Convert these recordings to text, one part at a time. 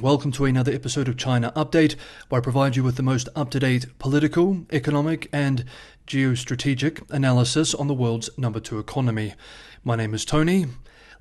Welcome to another episode of China Update, where I provide you with the most up-to-date political, economic, and geostrategic analysis on the world's number 2 economy. My name is Tony.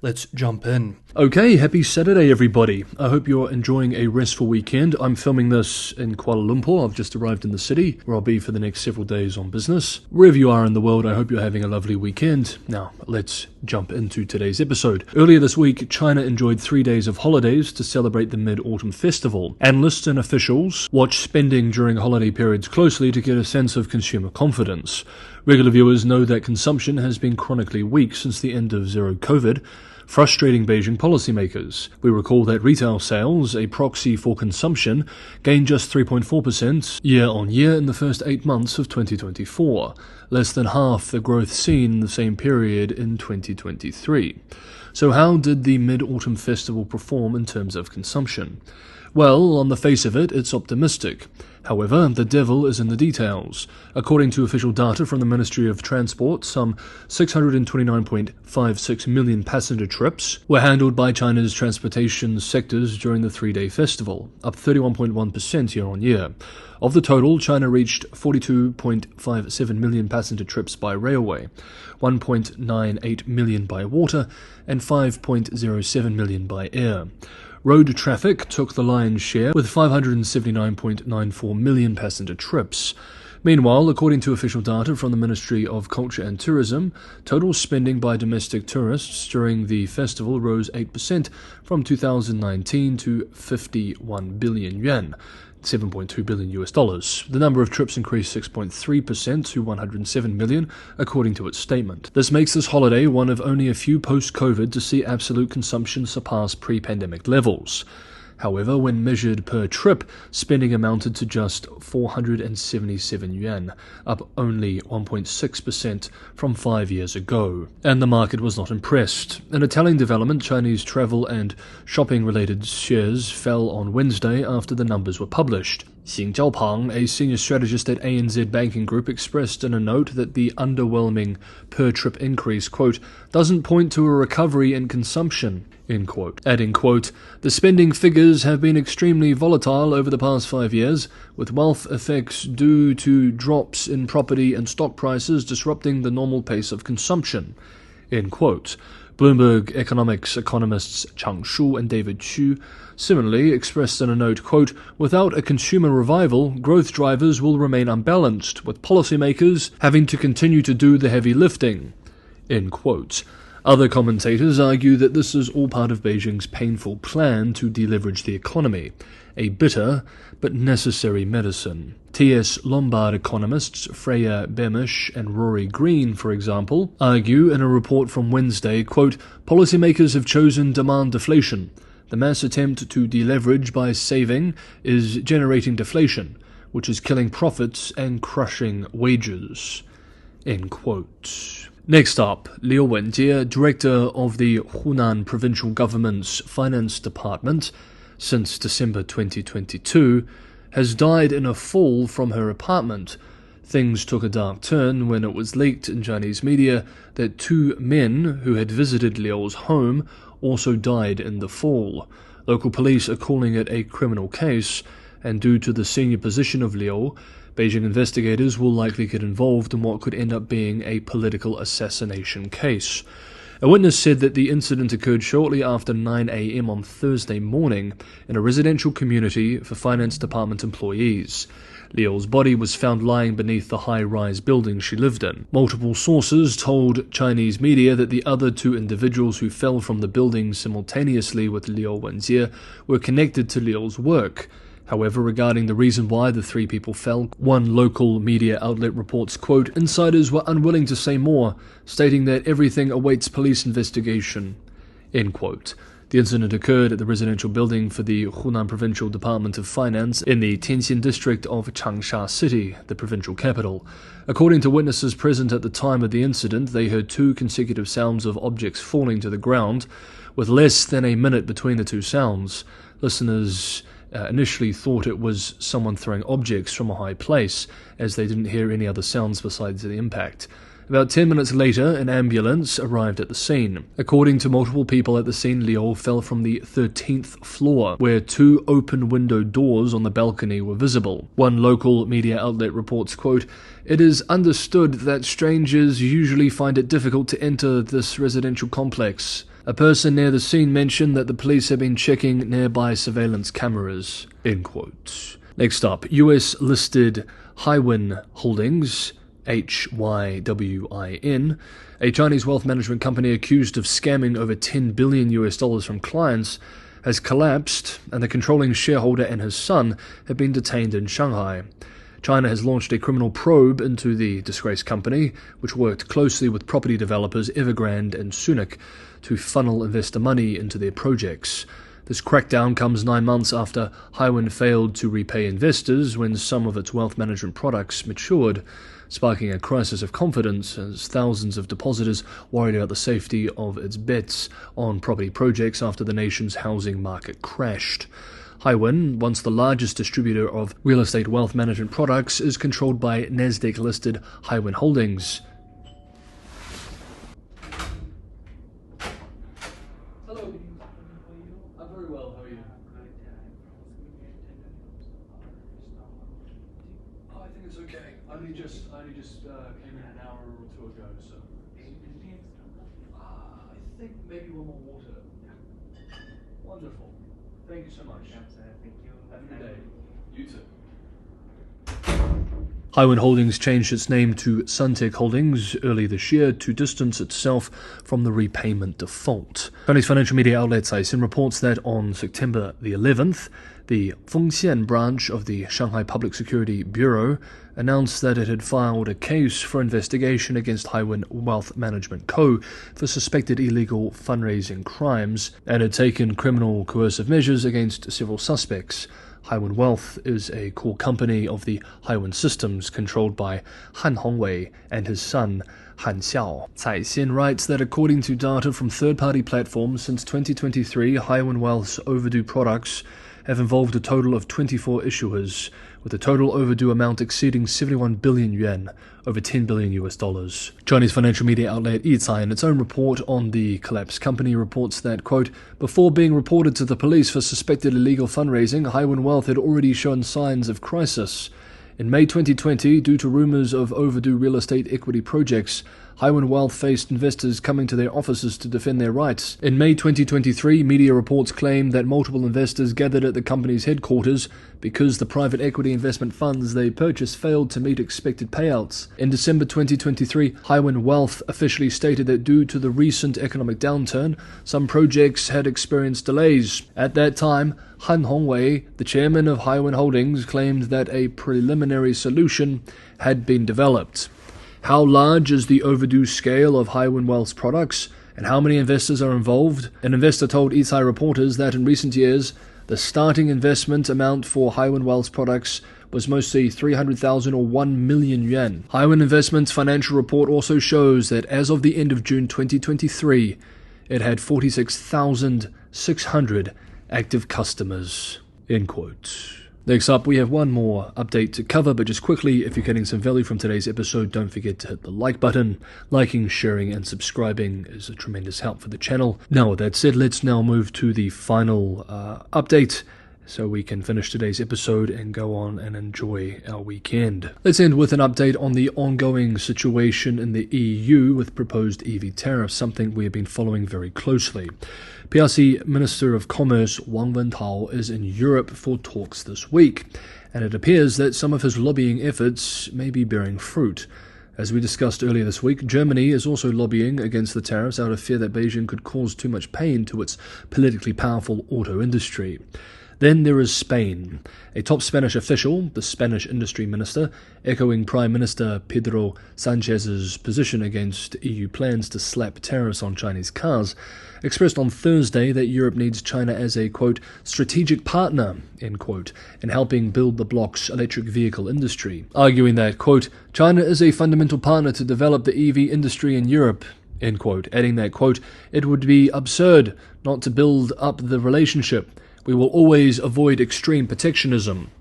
Let's jump in. Okay, happy Saturday, everybody. I hope you're enjoying a restful weekend. I'm filming this in Kuala Lumpur. I've just arrived in the city, where I'll be for the next several days on business. Wherever you are in the world, I hope you're having a lovely weekend. Now, let's jump into today's episode. Earlier this week, China enjoyed 3 days of holidays to celebrate the Mid-Autumn Festival. Analysts and officials watch spending during holiday periods closely to get a sense of consumer confidence. Regular viewers know that consumption has been chronically weak since the end of zero COVID, frustrating Beijing policymakers. We recall that retail sales, a proxy for consumption, gained just 3.4% year-on-year in the first 8 months of 2024, less than half the growth seen in the same period in 2023. So how did the Mid-Autumn Festival perform in terms of consumption? Well, on the face of it, it's optimistic. However, the devil is in the details. According to official data from the Ministry of Transport, some 629.56 million passenger trips were handled by China's transportation sectors during the 3-day festival, up 31.1% year-on-year. Of the total, China reached 42.57 million passenger trips by railway, 1.98 million by water, and 5.07 million by air. Road traffic took the lion's share with 579.94 million passenger trips. Meanwhile, according to official data from the Ministry of Culture and Tourism, total spending by domestic tourists during the festival rose 8% from 2019 to 51 billion yuan. $7.2 billion. The number of trips increased 6.3% to 107 million, according to its statement. This makes this holiday one of only a few post-COVID to see absolute consumption surpass pre-pandemic levels. However, when measured per trip, spending amounted to just 477 yuan, up only 1.6% from 5 years ago. And the market was not impressed. In a telling development, Chinese travel and shopping-related shares fell on Wednesday after the numbers were published. Xing Jiaopeng, a senior strategist at ANZ Banking Group, expressed in a note that the underwhelming per-trip increase, quote, doesn't point to a recovery in consumption, end quote. Adding, quote, the spending figures have been extremely volatile over the past 5 years, with wealth effects due to drops in property and stock prices disrupting the normal pace of consumption, end quote. Bloomberg economics economists Chang Shu and David Chu similarly expressed in a note, quote, without a consumer revival, growth drivers will remain unbalanced, with policymakers having to continue to do the heavy lifting, end quote. Other commentators argue that this is all part of Beijing's painful plan to deleverage the economy, a bitter but necessary medicine. T.S. Lombard economists Freya Beamish and Rory Green, for example, argue in a report from Wednesday, quote, policymakers have chosen demand deflation. The mass attempt to deleverage by saving is generating deflation, which is killing profits and crushing wages, end quote. Next up, Liu Wenjie, director of the Hunan provincial government's finance department since December 2022, has died in a fall from her apartment. Things took a dark turn when it was leaked in Chinese media that 2 men who had visited Liu's home also died in the fall. Local police are calling it a criminal case, and due to the senior position of Liu, Beijing investigators will likely get involved in what could end up being a political assassination case. A witness said that the incident occurred shortly after 9 a.m. on Thursday morning in a residential community for finance department employees. Liu's body was found lying beneath the high-rise building she lived in. Multiple sources told Chinese media that the other 2 individuals who fell from the building simultaneously with Liu Wenjie were connected to Liu's work. However, regarding the reason why the 3 people fell, one local media outlet reports, quote, insiders were unwilling to say more, stating that everything awaits police investigation, end quote. The incident occurred at the residential building for the Hunan Provincial Department of Finance in the Tianxin district of Changsha City, the provincial capital. According to witnesses present at the time of the incident, they heard 2 consecutive sounds of objects falling to the ground, with less than a minute between the 2 sounds. Listeners initially thought it was someone throwing objects from a high place, as they didn't hear any other sounds besides the impact. About 10 minutes later, an ambulance arrived at the scene. According to multiple people at the scene, Liu fell from the 13th floor, where 2 open window doors on the balcony were visible. One local media outlet reports, quote, "It is understood that strangers usually find it difficult to enter this residential complex. A person near the scene mentioned that the police have been checking nearby surveillance cameras." End quote. Next up, US-listed Hywin Holdings, Hywin, a Chinese wealth management company accused of scamming over $10 billion from clients, has collapsed, and the controlling shareholder and his son have been detained in Shanghai. China has launched a criminal probe into the disgraced company, which worked closely with property developers Evergrande and Sunak to funnel investor money into their projects. This crackdown comes 9 months after Hywin failed to repay investors when some of its wealth management products matured, sparking a crisis of confidence as thousands of depositors worried about the safety of its bets on property projects after the nation's housing market crashed. Hywin, once the largest distributor of real estate wealth management products, is controlled by Nasdaq-listed Hywin Holdings. Hello. I'm very well. How are you? Oh, I think it's okay. I only just came in an hour or 2 ago, so. I think maybe one more water. Wonderful. Thank you so much. Thank you. Have a good day. You too. Hywin Holdings changed its name to Suntech Holdings early this year to distance itself from the repayment default. Chinese financial media outlet Caixin reports that on September the 11th, the Fengxian branch of the Shanghai Public Security Bureau announced that it had filed a case for investigation against Hywin Wealth Management Co. for suspected illegal fundraising crimes and had taken criminal coercive measures against several suspects. Hywin Wealth is a core company of the Hywin Systems controlled by Han Hongwei and his son Han Xiao. Caixin writes that according to data from third-party platforms since 2023, Hywin Wealth's overdue products have involved a total of 24 issuers, with the total overdue amount exceeding 71 billion yuan, over $10 billion. Chinese financial media outlet Yicai, in its own report on the collapsed company, reports that, quote, "Before being reported to the police for suspected illegal fundraising, Hywin Wealth had already shown signs of crisis. In May 2020, due to rumors of overdue real estate equity projects, Hywin Wealth faced investors coming to their offices to defend their rights. In May 2023, media reports claimed that multiple investors gathered at the company's headquarters because the private equity investment funds they purchased failed to meet expected payouts. In December 2023, Hywin Wealth officially stated that due to the recent economic downturn, some projects had experienced delays. At that time, Han Hongwei, the chairman of Hywin Holdings, claimed that a preliminary solution had been developed. How large is the overdue scale of Hywin Wealth's products, and how many investors are involved? An investor told Yicai reporters that in recent years, the starting investment amount for Hywin Wealth's products was mostly 300,000 or 1 million yuan. Hywin Investment's financial report also shows that as of the end of June 2023, it had 46,600 active customers. End quote. Next up, we have one more update to cover, but just quickly, if you're getting some value from today's episode, don't forget to hit the like button. Liking, sharing, and subscribing is a tremendous help for the channel. Now, with that said, let's now move to the final update, so we can finish today's episode and go on and enjoy our weekend. Let's end with an update on the ongoing situation in the EU with proposed EV tariffs, something we have been following very closely. PRC Minister of Commerce Wang Wentao is in Europe for talks this week, and it appears that some of his lobbying efforts may be bearing fruit. As we discussed earlier this week, Germany is also lobbying against the tariffs out of fear that Beijing could cause too much pain to its politically powerful auto industry. Then there is Spain. A top Spanish official, the Spanish industry minister, echoing Prime Minister Pedro Sanchez's position against EU plans to slap tariffs on Chinese cars, expressed on Thursday that Europe needs China as a, quote, strategic partner, end quote, in helping build the bloc's electric vehicle industry, arguing that, quote, China is a fundamental partner to develop the EV industry in Europe, end quote, adding that, quote, it would be absurd not to build up the relationship. We will always avoid extreme protectionism,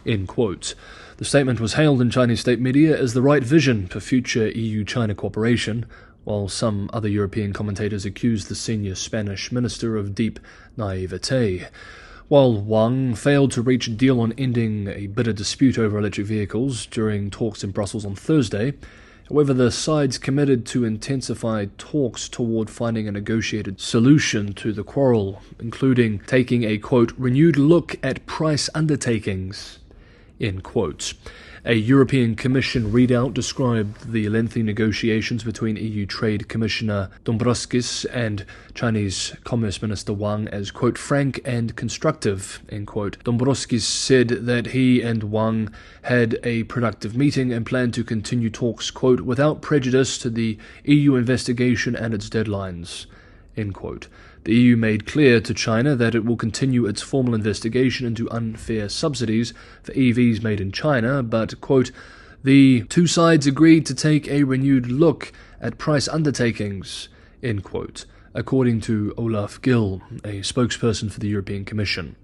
End quote. The statement was hailed in Chinese state media as the right vision for future EU-China cooperation, while some other European commentators accused the senior Spanish minister of deep naivete. While Wang failed to reach a deal on ending a bitter dispute over electric vehicles during talks in Brussels on Thursday, however, the sides committed to intensify talks toward finding a negotiated solution to the quarrel, including taking a, quote, renewed look at price undertakings, end quote. A European Commission readout described the lengthy negotiations between EU Trade Commissioner Dombrovskis and Chinese Commerce Minister Wang as, quote, frank and constructive, end quote. Dombrovskis said that he and Wang had a productive meeting and planned to continue talks, quote, without prejudice to the EU investigation and its deadlines, end quote. The EU made clear to China that it will continue its formal investigation into unfair subsidies for EVs made in China, but, quote, the two sides agreed to take a renewed look at price undertakings, end quote, according to Olaf Gill, a spokesperson for the European Commission.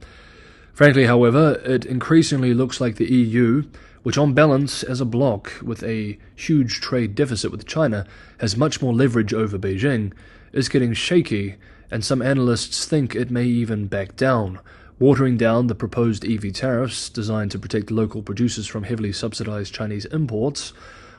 Frankly, however, it increasingly looks like the EU, which on balance as a bloc with a huge trade deficit with China has much more leverage over Beijing, is getting shaky, and some analysts think it may even back down, watering down the proposed EV tariffs designed to protect local producers from heavily subsidized Chinese imports,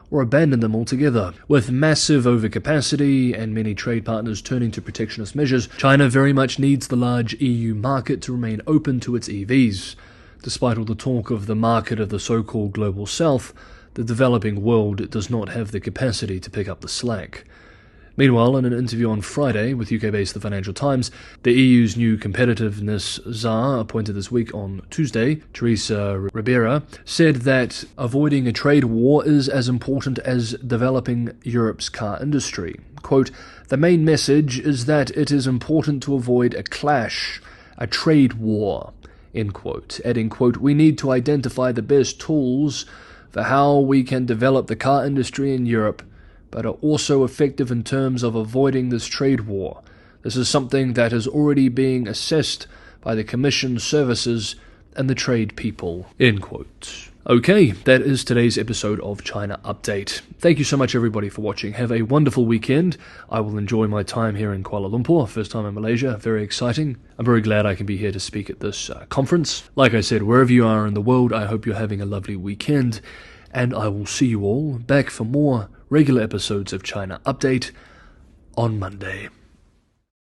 or abandon them altogether. With massive overcapacity and many trade partners turning to protectionist measures, China very much needs the large EU market to remain open to its EVs. Despite all the talk of the market of the so-called Global South, the developing world does not have the capacity to pick up the slack. Meanwhile, in an interview on Friday with UK-based The Financial Times, the EU's new competitiveness czar, appointed this week on Tuesday, Teresa Ribera, said that avoiding a trade war is as important as developing Europe's car industry. Quote, the main message is that it is important to avoid a clash, a trade war, end quote, adding, quote, we need to identify the best tools for how we can develop the car industry in Europe, but are also effective in terms of avoiding this trade war. This is something that is already being assessed by the Commission services and the trade people, end quote. Okay, that is today's episode of China Update. Thank you so much everybody for watching. Have a wonderful weekend. I will enjoy my time here in Kuala Lumpur, first time in Malaysia, very exciting. I'm very glad I can be here to speak at this conference. Like I said, wherever you are in the world, I hope you're having a lovely weekend, and I will see you all back for more regular episodes of China Update on Monday.